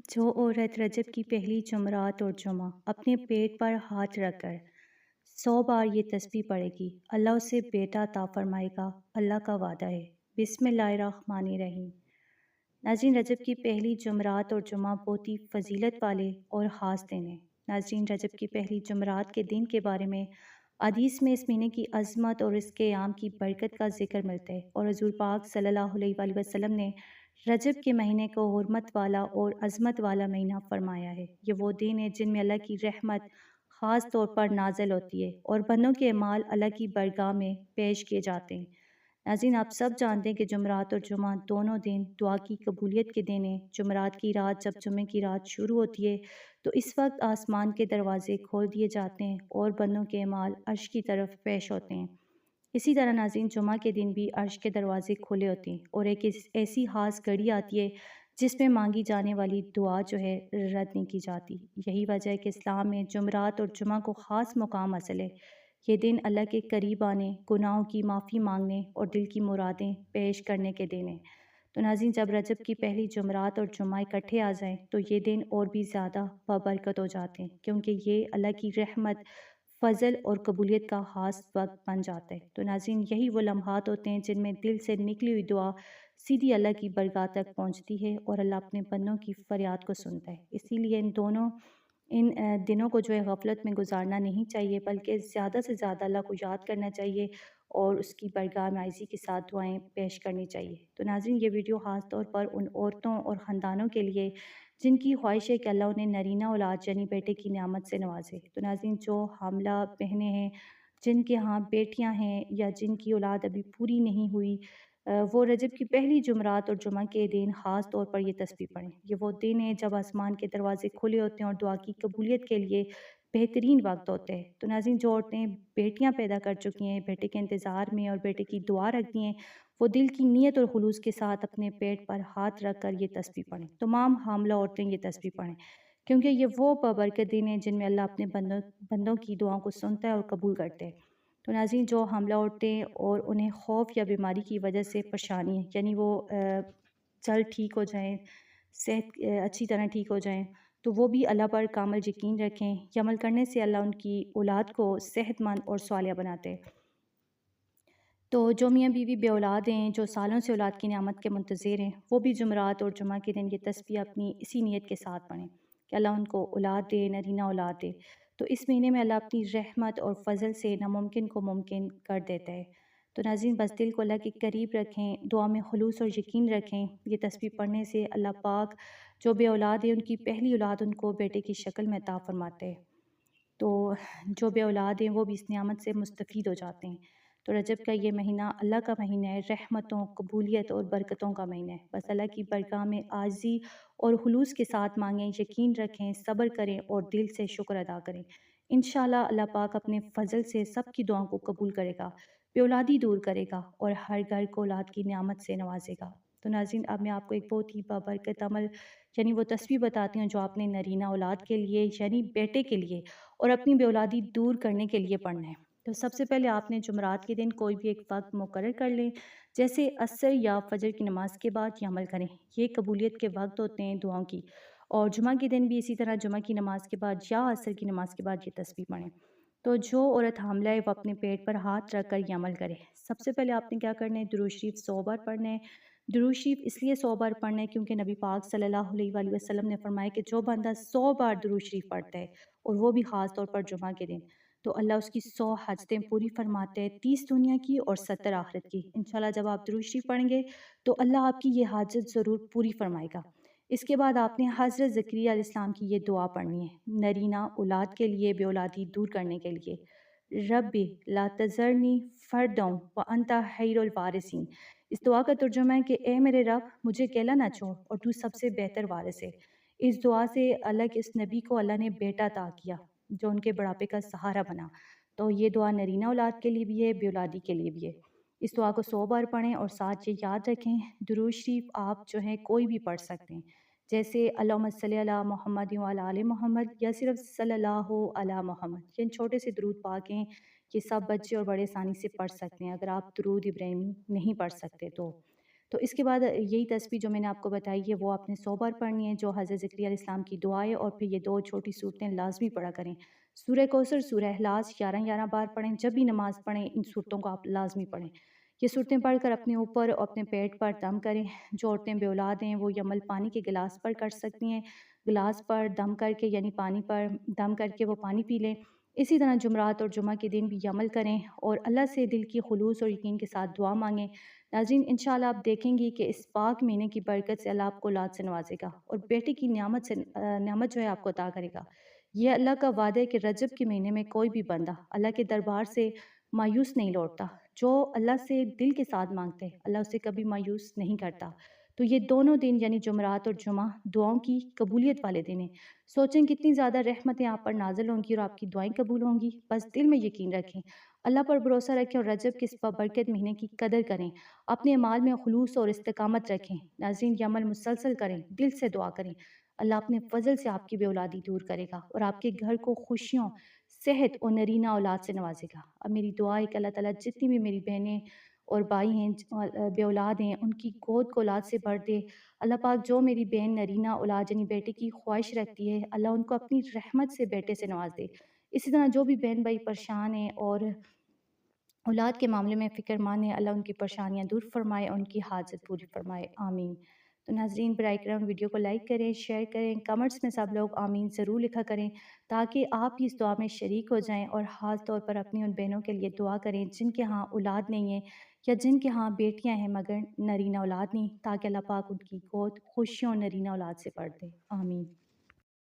جو عورت رجب کی پہلی جمعرات اور جمعہ اپنے پیٹ پر ہاتھ رکھ کر 100 بار یہ تسبیح پڑھے گی، اللہ اسے بیٹا عطا فرمائے گا، اللہ کا وعدہ ہے۔ بسم اللہ الرحمن الرحیم۔ ناظرین، رجب کی پہلی جمعرات اور جمعہ بہت ہی فضیلت والے اور خاص دن ہیں۔ ناظرین، رجب کی پہلی جمعرات کے دن کے بارے میں حدیث میں اس مہینے کی عظمت اور اس کے عام کی برکت کا ذکر ملتا ہے، اور حضور پاک صلی اللہ علیہ وآلہ وسلم نے رجب کے مہینے کو حرمت والا اور عظمت والا مہینہ فرمایا ہے۔ یہ وہ دن ہے جن میں اللہ کی رحمت خاص طور پر نازل ہوتی ہے اور بندوں کے اعمال اللہ کی بارگاہ میں پیش کیے جاتے ہیں۔ ناظرین، آپ سب جانتے ہیں کہ جمعرات اور جمعہ دونوں دن دعا کی قبولیت کے دن ہیں۔ جمعرات کی رات جب جمعے کی رات شروع ہوتی ہے تو اس وقت آسمان کے دروازے کھول دیے جاتے ہیں اور بندوں کے اعمال عرش کی طرف پیش ہوتے ہیں۔ اسی طرح ناظرین، جمعہ کے دن بھی عرش کے دروازے کھلے ہوتے ہیں اور ایک ایسی خاص گھڑی آتی ہے جس میں مانگی جانے والی دعا جو ہے رد نہیں کی جاتی۔ یہی وجہ ہے کہ اسلام میں جمعرات اور جمعہ کو خاص مقام حاصل ہے۔ یہ دن اللہ کے قریب آنے، گناہوں کی معافی مانگنے اور دل کی مرادیں پیش کرنے کے دن ہیں۔ تو ناظرین، جب رجب کی پہلی جمعرات اور جمعہ اکٹھے آ جائیں تو یہ دن اور بھی زیادہ بابرکت ہو جاتے ہیں، کیونکہ یہ اللہ کی رحمت، فضل اور قبولیت کا خاص وقت بن جاتا ہے۔ تو ناظرین، یہی وہ لمحات ہوتے ہیں جن میں دل سے نکلی ہوئی دعا سیدھی اللہ کی بارگاہ تک پہنچتی ہے اور اللہ اپنے بندوں کی فریاد کو سنتا ہے۔ اسی لیے ان دنوں کو جو ہے غفلت میں گزارنا نہیں چاہیے، بلکہ زیادہ سے زیادہ اللہ کو یاد کرنا چاہیے اور اس کی بارگاہ میں عاجزی کے ساتھ دعائیں پیش کرنی چاہیے۔ تو ناظرین، یہ ویڈیو خاص طور پر ان عورتوں اور خاندانوں کے لیے جن کی خواہش ہے کہ اللہ انہیں نرینہ اولاد یعنی بیٹے کی نعمت سے نوازے۔ تو ناظرین، جو حاملہ بہنیں ہیں، جن کے ہاں بیٹیاں ہیں یا جن کی اولاد ابھی پوری نہیں ہوئی، وہ رجب کی پہلی جمعرات اور جمعہ کے دن خاص طور پر یہ تسبیح پڑھیں۔ یہ وہ دن ہے جب آسمان کے دروازے کھلے ہوتے ہیں اور دعا کی قبولیت کے لیے بہترین وقت ہوتے ہیں۔ تو ناظرین، جو عورتیں بیٹیاں پیدا کر چکی ہیں، بیٹے کے انتظار میں اور بیٹے کی دعا رکھتی ہیں، وہ دل کی نیت اور خلوص کے ساتھ اپنے پیٹ پر ہاتھ رکھ کر یہ تسبیح پڑھیں۔ تمام حاملہ عورتیں یہ تسبیح پڑھیں، کیونکہ یہ وہ بابرکت دن ہیں جن میں اللہ اپنے بندوں کی دعاؤں کو سنتا ہے اور قبول کرتے ہیں۔ تو ناظرین، جو حاملہ عورتیں اور انہیں خوف یا بیماری کی وجہ سے پریشانی ہے، یعنی وہ جلد ٹھیک ہو جائیں، صحت اچھی طرح ٹھیک ہو جائیں، تو وہ بھی اللہ پر کامل یقین رکھیں۔ یہ عمل کرنے سے اللہ ان کی اولاد کو صحت مند اور صالحہ بناتے ہیں۔ تو جو میاں بیوی بے اولاد ہیں، جو سالوں سے اولاد کی نعمت کے منتظر ہیں، وہ بھی جمعرات اور جمعہ کے دن یہ تسبیح اپنی اسی نیت کے ساتھ پڑھیں کہ اللہ ان کو اولاد دے، نرینہ اولاد دے۔ تو اس مہینے میں اللہ اپنی رحمت اور فضل سے ناممکن کو ممکن کر دیتا ہے۔ تو ناظرین، بس دل کو اللہ کے قریب رکھیں، دعا میں خلوص اور یقین رکھیں۔ یہ تسبیح پڑھنے سے اللہ پاک جو بے اولاد ہیں ان کی پہلی اولاد ان کو بیٹے کی شکل میں عطا فرماتے ہیں۔ تو جو بے اولاد ہیں وہ بھی اس نعمت سے مستفید ہو جاتے ہیں۔ تو رجب کا یہ مہینہ اللہ کا مہینہ ہے، رحمتوں، قبولیت اور برکتوں کا مہینہ ہے۔ بس اللہ کی بارگاہ میں عاجزی اور خلوص کے ساتھ مانگیں، یقین رکھیں، صبر کریں اور دل سے شکر ادا کریں۔ انشاءاللہ اللہ پاک اپنے فضل سے سب کی دعاؤں کو قبول کرے گا، بے اولادی دور کرے گا اور ہر گھر کو اولاد کی نعمت سے نوازے گا۔ تو ناظرین، اب میں آپ کو ایک بہت ہی بابرکت عمل یعنی وہ تسبیح بتاتی ہوں جو آپ نے نرینہ اولاد کے لیے یعنی بیٹے کے لیے اور اپنی بے اولادی دور کرنے کے لیے پڑھنا ہے۔ تو سب سے پہلے آپ نے جمعرات کے دن کوئی بھی ایک وقت مقرر کر لیں، جیسے عصر یا فجر کی نماز کے بعد یہ عمل کریں۔ یہ قبولیت کے وقت ہوتے ہیں دعاؤں کی، اور جمعہ کے دن بھی اسی طرح جمعہ کی نماز کے بعد یا عصر کی نماز کے بعد یہ تسبیح پڑھیں۔ تو جو عورت حاملہ ہے وہ اپنے پیٹ پر ہاتھ رکھ کر یہ عمل کرے۔ سب سے پہلے آپ نے کیا کرنا ہے، درود شریف 100 بار پڑھنا ہے۔ درود شریف اس لیے 100 بار پڑھنا ہے کیونکہ نبی پاک صلی اللہ علیہ وآلہ وسلم نے فرمایا کہ جو بندہ 100 بار درود شریف پڑھتا ہے اور وہ بھی خاص طور پر جمعہ کے دن، تو اللہ اس کی 100 حاجتیں پوری فرماتے ہیں، 30 دنیا کی اور 70 آخرت کی۔ انشاءاللہ جب آپ درود شریف پڑھیں گے تو اللہ آپ کی یہ حاجت ضرور پوری فرمائے گا۔ اس کے بعد آپ نے حضرت زکریا علیہ السلام کی یہ دعا پڑھنی ہے، نرینہ اولاد کے لیے، بے اولادی دور کرنے کے لیے۔ ربی لا تذرنی فرداً وانت خیر الوارثین۔ اس دعا کا ترجمہ ہے کہ اے میرے رب، مجھے اکیلا نہ چھوڑ اور تو سب سے بہتر وارث ہے۔ اس دعا سے اللہ کے اس نبی کو اللہ نے بیٹا عطا کیا جو ان کے بڑھاپے کا سہارا بنا۔ تو یہ دعا نرینہ اولاد کے لیے بھی ہے، بے اولادی کے لیے بھی ہے۔ اس دعا کو 100 بار پڑھیں اور ساتھ یہ یاد رکھیں درود شریف آپ جو ہیں کوئی بھی پڑھ سکتے ہیں، جیسے اللہم صلی علی محمد وعلی آل محمد یا صرف صلی اللہ علی محمد۔ یہ چھوٹے سے درود پاک ہیں، یہ سب بچے اور بڑے آسانی سے پڑھ سکتے ہیں اگر آپ درود ابراہیمی نہیں پڑھ سکتے تو۔ تو اس کے بعد یہی تسبیح جو میں نے آپ کو بتائی ہے وہ آپ نے 100 بار پڑھنی ہے، جو حضرت زکریا علیہ السلام کی دعا ہے، اور پھر یہ 2 چھوٹی صورتیں لازمی پڑھا کریں۔ سورہ کوثر، سورہ اخلاص 11 بار پڑھیں، جب بھی نماز پڑھیں ان صورتوں کو آپ لازمی پڑھیں۔ یہ صورتیں پڑھ کر اپنے اوپر اور اپنے پیٹ پر دم کریں۔ جو عورتیں بے اولاد ہیں وہ یہ عمل پانی کے گلاس پر کر سکتی ہیں، گلاس پر دم کر کے، یعنی پانی پر دم کر کے وہ پانی پی لیں۔ اسی طرح جمعرات اور جمعہ کے دن بھی یہ عمل کریں اور اللہ سے دل کی خلوص اور یقین کے ساتھ دعا مانگیں۔ ناظرین، انشاءاللہ آپ دیکھیں گی کہ اس پاک مہینے کی برکت سے اللہ آپ کو اولاد سے نوازے گا اور بیٹے کی نعمت جو ہے آپ کو عطا کرے گا۔ یہ اللہ کا وعدہ ہے کہ رجب کے مہینے میں کوئی بھی بندہ اللہ کے دربار سے مایوس نہیں لوٹتا۔ جو اللہ سے دل کے ساتھ مانگتے ہیں اللہ اسے کبھی مایوس نہیں کرتا۔ تو یہ دونوں دن یعنی جمعرات اور جمعہ دعاؤں کی قبولیت والے دن ہیں۔ سوچیں کتنی زیادہ رحمتیں آپ پر نازل ہوں گی اور آپ کی دعائیں قبول ہوں گی۔ بس دل میں یقین رکھیں، اللہ پر بھروسہ رکھیں اور رجب کے اس بابرکت مہینے کی قدر کریں۔ اپنے اعمال میں خلوص اور استقامت رکھیں۔ ناظرین، یہ عمل مسلسل کریں، دل سے دعا کریں، اللہ اپنے فضل سے آپ کی بے اولادی دور کرے گا اور آپ کے گھر کو خوشیوں، صحت اور نرینہ اولاد سے نوازے گا۔ اب میری دعا ہے کہ اللہ تعالیٰ جتنی بھی میری بہنیں اور بھائی ہیں بے اولاد ہیں ان کی گود کو اولاد سے بھر دے۔ اللہ پاک جو میری بہن نرینہ اولاد یعنی بیٹے کی خواہش رکھتی ہے اللہ ان کو اپنی رحمت سے بیٹے سے نواز دے۔ اسی طرح جو بھی بہن بھائی پریشان ہیں اور اولاد کے معاملے میں فکر مند ہیں اللہ ان کی پریشانیاں دور فرمائے اور ان کی حاجت پوری فرمائے، آمین۔ تو ناظرین، برائے کرم ویڈیو کو لائک کریں، شیئر کریں، کمنٹس میں سب لوگ آمین ضرور لکھا کریں تاکہ آپ بھی اس دعا میں شریک ہو جائیں، اور خاص طور پر اپنی ان بہنوں کے لیے دعا کریں جن کے ہاں اولاد نہیں ہے یا جن کے ہاں بیٹیاں ہیں مگر نرینہ اولاد نہیں، تاکہ اللہ پاک ان کی گود خوشیوں نرینہ اولاد سے بھر دے، آمین۔